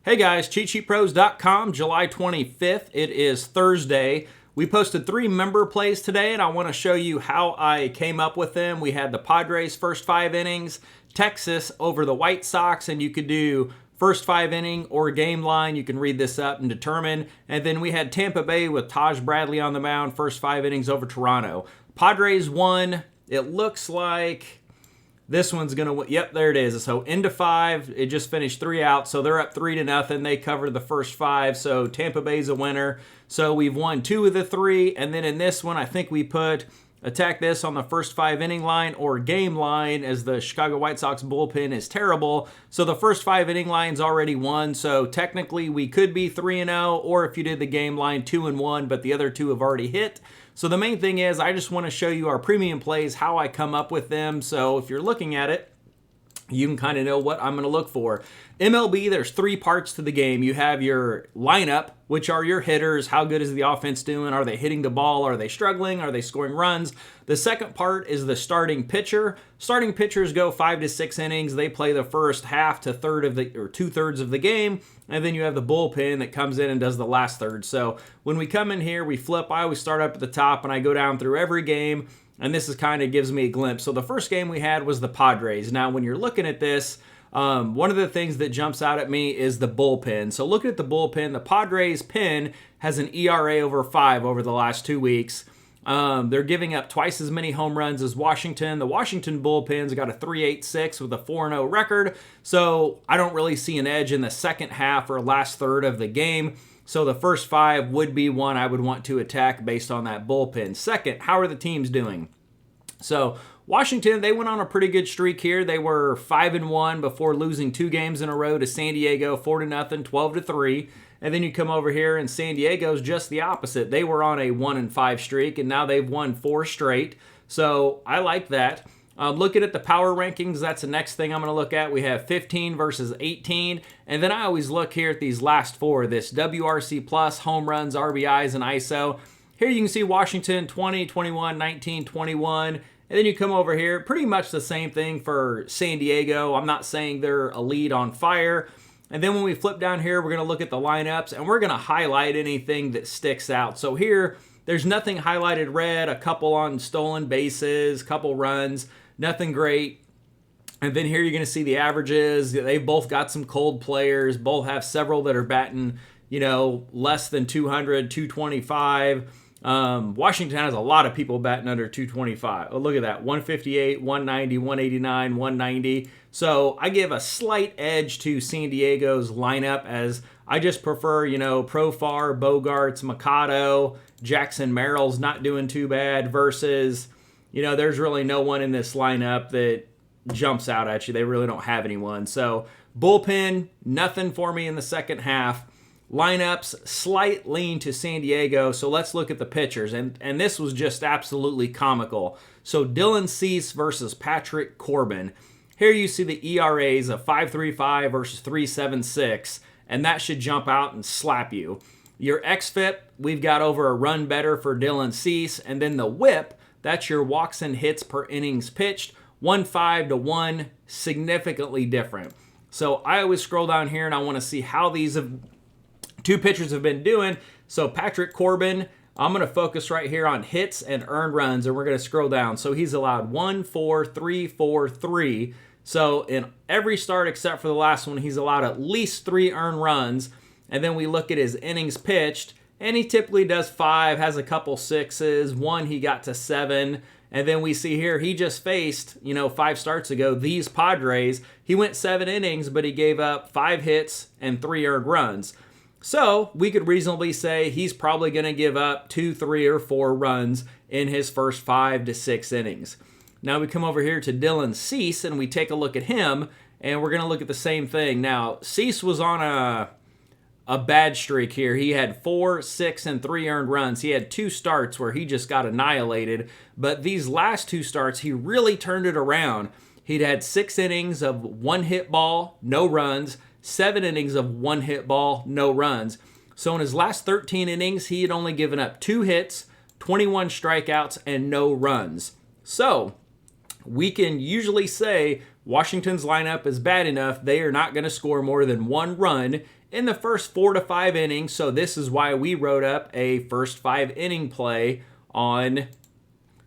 Hey guys, CheatSheetPros.com, July 25th. It is Thursday. We posted 3 member plays today, and I want to show you how I came up with them. We had the Padres first 5 innings, Texas over the White Sox, and you could do first 5 inning or game line. You can read this up and determine. And then we had Tampa Bay with Taj Bradley on the mound, first 5 innings over Toronto. Padres won. It looks like this one's going to win. Yep, there it is. So into 5. It just finished 3 out. So they're up 3-0. They covered the first 5. So Tampa Bay's a winner. So we've won 2 of the 3. And then in this one, I think we put attack this on the first 5 inning line or game line, as the Chicago White Sox bullpen is terrible. So the first 5 inning line's already won. So technically we could be 3-0, or if you did the game line 2-1, but the other 2 have already hit. So the main thing is I just want to show you our premium plays, how I come up with them. So if you're looking at it, you can kind of know what I'm going to look for. MLB, there's 3 parts to the game. You have your lineup, which are your hitters. How good is the offense doing? Are they hitting the ball? Are they struggling? Are they scoring runs? The second part is the starting pitcher. Starting pitchers go 5 to 6 innings. They play the first half to third of the, or 2/3 of the game. And then you have the bullpen that comes in and does the last third. So when we come in here, we flip. I always start up at the top and I go down through every game. And this is kind of gives me a glimpse. So the first game we had was the Padres. Now, when you're looking at this, one of the things that jumps out at me is the bullpen. So looking at the bullpen, the Padres pen has an ERA over 5 over the last 2 weeks. They're giving up twice as many home runs as Washington. The Washington bullpen's got a 3.86 with a 4-0 record. So I don't really see an edge in the second half or last third of the game. So the first 5 would be one I would want to attack based on that bullpen. Second, how are the teams doing? So Washington, they went on a pretty good streak here. They were 5-1 before losing 2 games in a row to San Diego, 4-0, 12-3. And then you come over here and San Diego's just the opposite. They were on a 1-5 streak, and now they've won 4 straight. So I like that. Looking at the power rankings, that's the next thing I'm going to look at. We have 15 versus 18. And then I always look here at these last 4, this WRC plus, home runs, RBIs, and ISO. Here you can see Washington 20, 21, 19, 21. And then you come over here, pretty much the same thing for San Diego. I'm not saying they're a lead on fire. And then when we flip down here, we're going to look at the lineups, and we're going to highlight anything that sticks out. So here, there's nothing highlighted red, a couple on stolen bases, couple runs, nothing great. And then here you're going to see the averages. They've both got some cold players. Both have several that are batting, less than 200, 225. Washington has a lot of people batting under 225. Oh, look at that. 158, 190, 189, 190. So I give a slight edge to San Diego's lineup, as I just prefer, Profar, Bogarts, Mikado, Jackson Merrill's not doing too bad versus, there's really no one in this lineup that jumps out at you. They really don't have anyone. So bullpen, nothing for me in the second half. Lineups, slight lean to San Diego. So let's look at the pitchers. And this was just absolutely comical. So Dylan Cease versus Patrick Corbin. Here you see the ERAs of 5.35 versus 3.76. And that should jump out and slap you. Your xFIP, we've got over a run better for Dylan Cease. And then the WHIP, that's your walks and hits per innings pitched. 1.5 to 1, significantly different. So I always scroll down here and I want to see how these 2 pitchers have been doing. So Patrick Corbin, I'm going to focus right here on hits and earned runs, and we're going to scroll down. So he's allowed 1, 4, 3, 4, 3. So in every start except for the last one, he's allowed at least 3 earned runs. And then we look at his innings pitched, and he typically does 5, has a couple 6s. 1, he got to 7. And then we see here, he just faced, 5 starts ago, these Padres. He went 7 innings, but he gave up 5 hits and 3 earned runs. So we could reasonably say he's probably going to give up 2, 3, or 4 runs in his first 5 to 6 innings. Now we come over here to Dylan Cease, and we take a look at him, and we're going to look at the same thing. Now, Cease was on a bad streak here. He had 4, 6, and 3 earned runs. He had 2 starts where he just got annihilated. But these last 2 starts, he really turned it around. He'd had 6 innings of 1 hit ball, no runs, 7 innings of 1 hit ball, no runs. So in his last 13 innings, he had only given up 2 hits, 21 strikeouts, and no runs. So we can usually say Washington's lineup is bad enough. They are not going to score more than 1 run in the first 4 to 5 innings. So this is why we wrote up a first 5 inning play on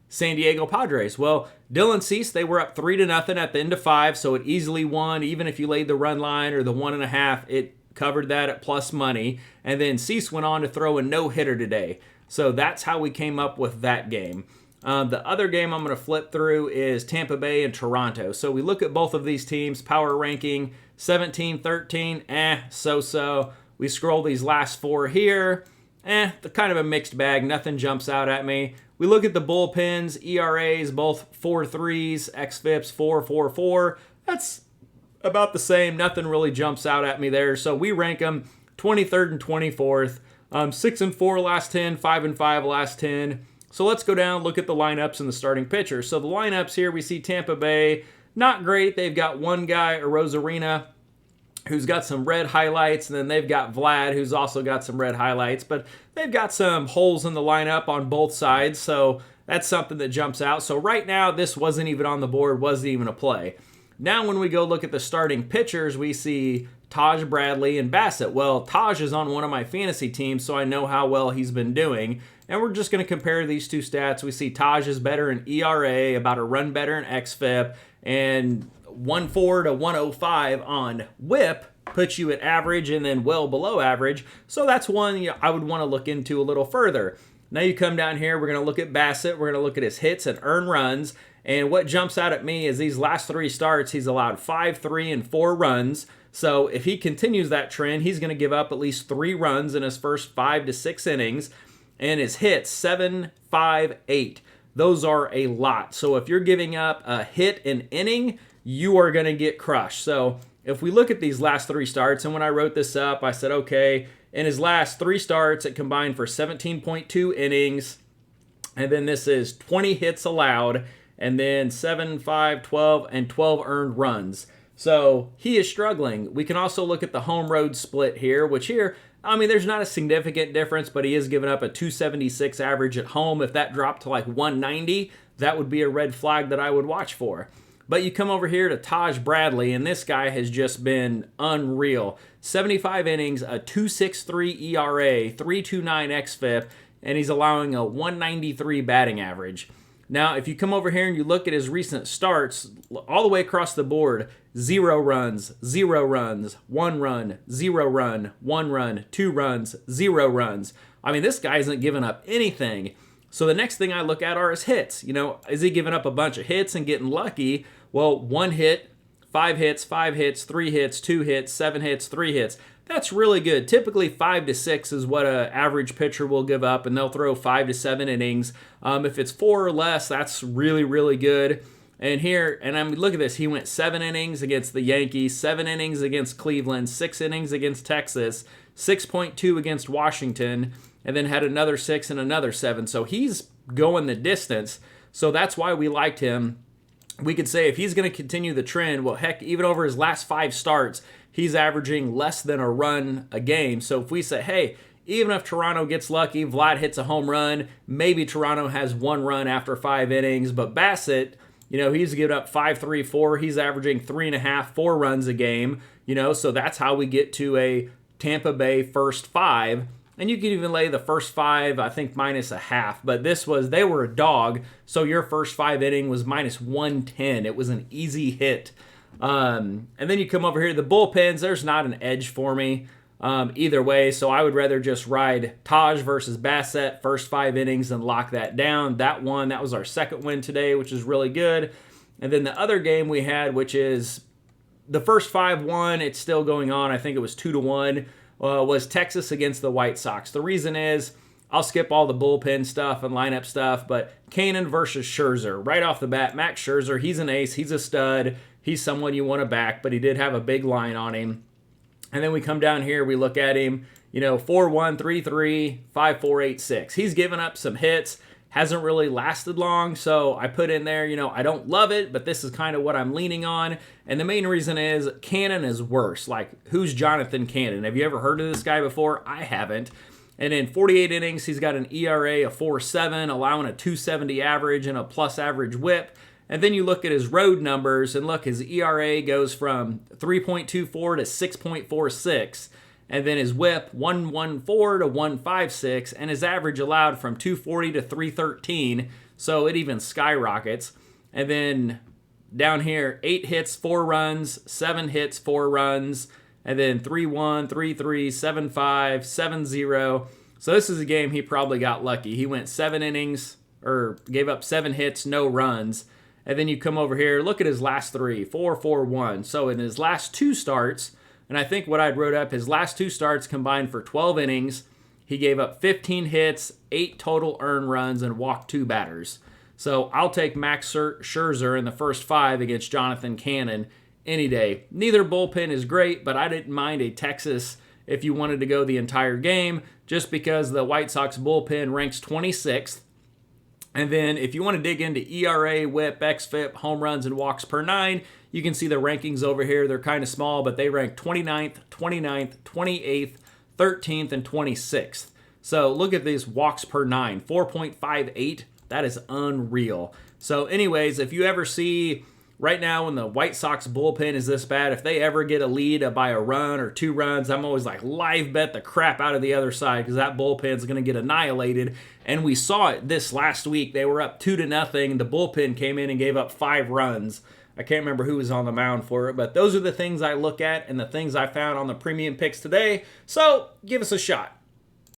San Diego Padres. Well, Dylan Cease, they were up 3-0 at the end of 5, so it easily won. Even if you laid the run line or the 1.5, it covered that at plus money. And then Cease went on to throw a no-hitter today. So that's how we came up with that game. The other game I'm going to flip through is Tampa Bay and Toronto. So we look at both of these teams, power ranking, 17-13, so-so. We scroll these last 4 here, they're kind of a mixed bag. Nothing jumps out at me. We look at the bullpens, ERAs, both 4.3s, xFIPs 4.44. That's about the same. Nothing really jumps out at me there. So we rank them 23rd and 24th. 6-4 last 10, 5-5 last 10. So let's go down, look at the lineups and the starting pitchers. So the lineups here, we see Tampa Bay, not great. They've got one guy, Arozarena, who's got some red highlights, and then they've got Vlad, who's also got some red highlights, but they've got some holes in the lineup on both sides, so that's something that jumps out. So right now, this wasn't even on the board, wasn't even a play. Now when we go look at the starting pitchers, we see Taj Bradley and Bassett. Well, Taj is on one of my fantasy teams, so I know how well he's been doing, and we're just going to compare these two stats. We see Taj is better in ERA, about a run better in xFIP, and 1.4 to 1.05 on WHIP puts you at average and then well below average. So that's one I would want to look into a little further. Now you come down here, we're going to look at Bassett. We're going to look at his hits and earned runs. And what jumps out at me is these last 3 starts, he's allowed 5, 3, and 4 runs. So if he continues that trend, he's going to give up at least 3 runs in his first 5 to 6 innings. And his hits, 7, 5, 8. Those are a lot. So if you're giving up a hit an inning, you are going to get crushed. So if we look at these last 3 starts, and when I wrote this up, I said, okay, in his last 3 starts, it combined for 17.2 innings, and then this is 20 hits allowed, and then 7, 5, 12, and 12 earned runs. So he is struggling. We can also look at the home road split here, which here, I mean, there's not a significant difference, but he is giving up a 276 average at home. If that dropped to like 190, that would be a red flag that I would watch for. But you come over here to Taj Bradley, and this guy has just been unreal. 75 innings, a 2.63 ERA, 3.29 xFIP, and he's allowing a 193 batting average. Now, if you come over here and you look at his recent starts, all the way across the board, 0 runs, 0 runs, 1 run, 0 run, 1 run, 2 runs, 0 runs. I mean, this guy isn't giving up anything. So the next thing I look at are his hits. You know, is he giving up a bunch of hits and getting lucky? Well, 1 hit, 5 hits, 5 hits, 3 hits, 2 hits, 7 hits, 3 hits. That's really good. Typically 5 to 6 is what an average pitcher will give up, and they'll throw 5 to 7 innings. If it's 4 or less, that's really, really good. And here, and I mean, look at this. He went 7 innings against the Yankees, 7 innings against Cleveland, 6 innings against Texas, 6.2 against Washington, and then had another 6 and another 7. So he's going the distance. So that's why we liked him. We could say if he's going to continue the trend, well, heck, even over his last 5 starts, he's averaging less than a run a game. So if we say, hey, even if Toronto gets lucky, Vlad hits a home run, maybe Toronto has 1 run after 5 innings, but Bassett, you know, he's given up 5, 3, 4. He's averaging 3.5, 4 runs a game, you know, so that's how we get to a Tampa Bay first 5. And you can even lay the first 5, I think, -0.5. But they were a dog, so your first 5 inning was -110. It was an easy hit. And then you come over here to the bullpens. There's not an edge for me either way, so I would rather just ride Taj versus Bassett first 5 innings and lock that down. That was our second win today, which is really good. And then the other game we had, which is the first 5 won, it's still going on. I think it was 2-1. Was Texas against the White Sox. The reason is, I'll skip all the bullpen stuff and lineup stuff, but Cannon versus Scherzer. Right off the bat, Max Scherzer, he's an ace, he's a stud, he's someone you want to back, but he did have a big line on him. And then we come down here, we look at him, 4-1, 3-3, 5-4, 8-6. He's given up some hits, hasn't really lasted long, so I put in there, I don't love it, but this is kind of what I'm leaning on. And the main reason is Cannon is worse. Like, who's Jonathan Cannon? Have you ever heard of this guy before? I haven't. And in 48 innings, he's got an ERA of 4.7, allowing a 270 average and a plus average whip. And then you look at his road numbers, and look, his ERA goes from 3.24 to 6.46. And then his whip, 114 to 156, and his average allowed from 240 to 313, so it even skyrockets. And then down here, 8 hits, 4 runs, 7 hits, 4 runs, and then 3-1, 3-3, 7-5, 7-0. So this is a game he probably got lucky. He went 7 innings, or gave up 7 hits, no runs. And then you come over here, look at his last 3, 4-4-1. So in his last 2 starts, and I think what I'd wrote up, his last 2 starts combined for 12 innings. He gave up 15 hits, 8 total earned runs, and walked 2 batters. So I'll take Max Scherzer in the first 5 against Jonathan Cannon any day. Neither bullpen is great, but I didn't mind a Texas if you wanted to go the entire game, just because the White Sox bullpen ranks 26th. And then if you want to dig into ERA, whip, xFIP, home runs, and walks per 9, you can see the rankings over here. They're kind of small, but they rank 29th, 29th, 28th, 13th, and 26th. So look at these walks per 9, 4.58. That is unreal. So anyways, if you ever see right now when the White Sox bullpen is this bad, if they ever get a lead by a run or 2 runs, I'm always like, live bet the crap out of the other side, because that bullpen is going to get annihilated. And we saw it this last week. They were up 2-0. The bullpen came in and gave up 5 runs. I can't remember who was on the mound for it, but those are the things I look at and the things I found on the premium picks today. So give us a shot.